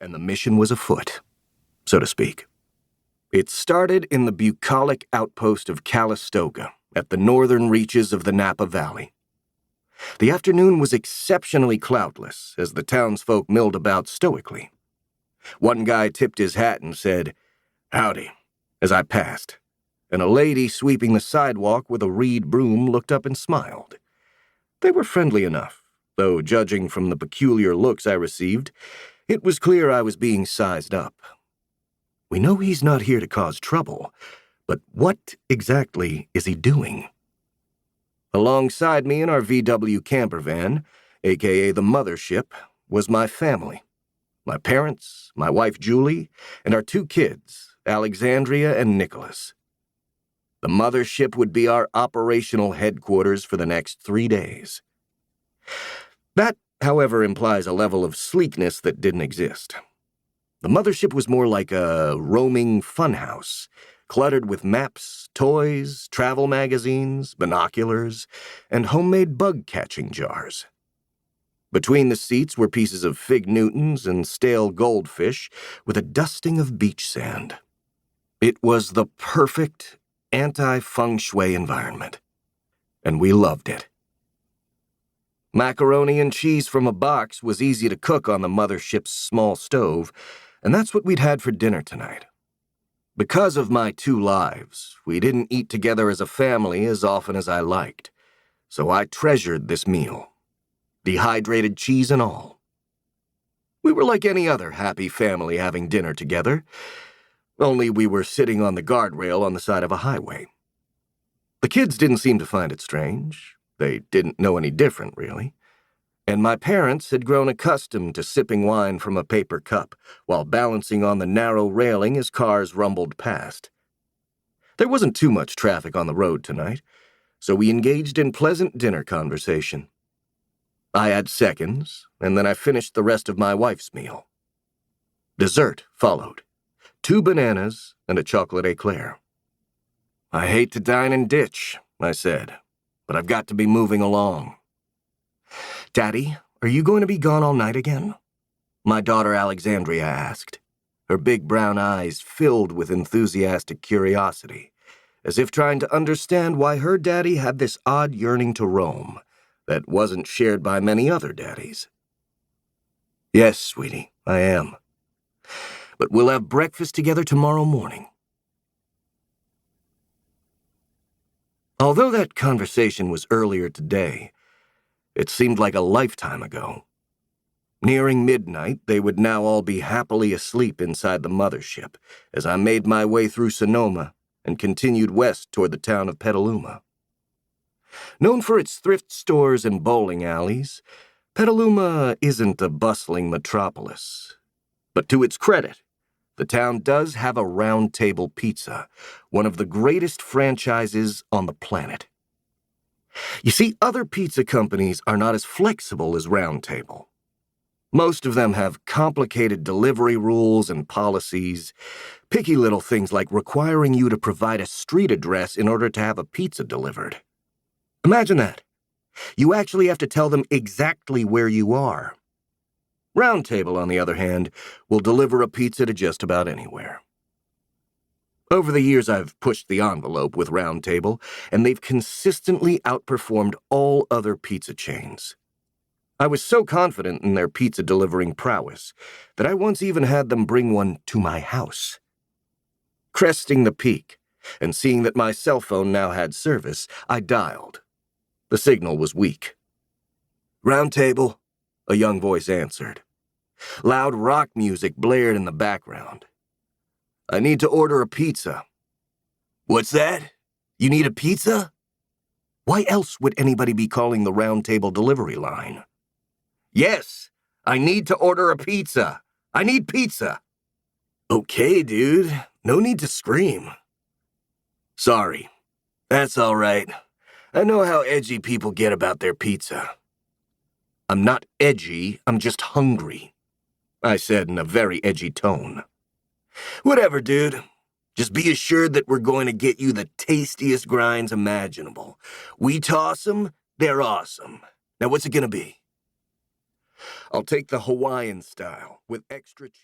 and the mission was afoot, so to speak. It started in the bucolic outpost of Calistoga at the northern reaches of the Napa Valley. The afternoon was exceptionally cloudless as the townsfolk milled about stoically. One guy tipped his hat and said, "Howdy," as I passed, and a lady sweeping the sidewalk with a reed broom looked up and smiled. They were friendly enough, though judging from the peculiar looks I received, it was clear I was being sized up. We know he's not here to cause trouble, but what exactly is he doing? Alongside me in our VW camper van, aka the mothership, was my family. My parents, my wife Julie, and our 2 kids, Alexandria and Nicholas. The mothership would be our operational headquarters for the next 3 days. That, however, implies a level of sleekness that didn't exist. The mothership was more like a roaming funhouse, cluttered with maps, toys, travel magazines, binoculars, and homemade bug-catching jars. Between the seats were pieces of fig Newtons and stale goldfish with a dusting of beach sand. It was the perfect anti-feng shui environment, and we loved it. Macaroni and cheese from a box was easy to cook on the mothership's small stove, and that's what we'd had for dinner tonight. Because of my 2 lives, we didn't eat together as a family as often as I liked, so I treasured this meal, dehydrated cheese and all. We were like any other happy family having dinner together, only we were sitting on the guardrail on the side of a highway. The kids didn't seem to find it strange. They didn't know any different, really. And my parents had grown accustomed to sipping wine from a paper cup while balancing on the narrow railing as cars rumbled past. There wasn't too much traffic on the road tonight, so we engaged in pleasant dinner conversation. I had seconds, and then I finished the rest of my wife's meal. Dessert followed. 2 bananas and a chocolate eclair. "I hate to dine and ditch," I said, "but I've got to be moving along." "Daddy, are you going to be gone all night again?" my daughter Alexandria asked, her big brown eyes filled with enthusiastic curiosity, as if trying to understand why her daddy had this odd yearning to roam that wasn't shared by many other daddies. "Yes, sweetie, I am. But we'll have breakfast together tomorrow morning." Although that conversation was earlier today, it seemed like a lifetime ago. Nearing midnight, they would now all be happily asleep inside the mothership as I made my way through Sonoma and continued west toward the town of Petaluma. Known for its thrift stores and bowling alleys, Petaluma isn't a bustling metropolis. But to its credit, the town does have a Round Table Pizza, one of the greatest franchises on the planet. You see, other pizza companies are not as flexible as Round Table. Most of them have complicated delivery rules and policies, picky little things like requiring you to provide a street address in order to have a pizza delivered. Imagine that. You actually have to tell them exactly where you are. Round Table, on the other hand, will deliver a pizza to just about anywhere. Over the years, I've pushed the envelope with Round Table, and they've consistently outperformed all other pizza chains. I was so confident in their pizza delivering prowess that I once even had them bring one to my house. Cresting the peak, and seeing that my cell phone now had service, I dialed. The signal was weak. "Round Table," a young voice answered. Loud rock music blared in the background. "I need to order a pizza." "What's that? You need a pizza?" Why else would anybody be calling the Round Table delivery line? "Yes, I need to order a pizza. I need pizza." "Okay, dude. No need to scream." "Sorry. That's all right. I know how edgy people get about their pizza." "I'm not edgy, I'm just hungry," I said in a very edgy tone. "Whatever, dude. Just be assured that we're going to get you the tastiest grinds imaginable. We toss 'em, they're awesome. Now what's it gonna be?" "I'll take the Hawaiian style with extra cheese."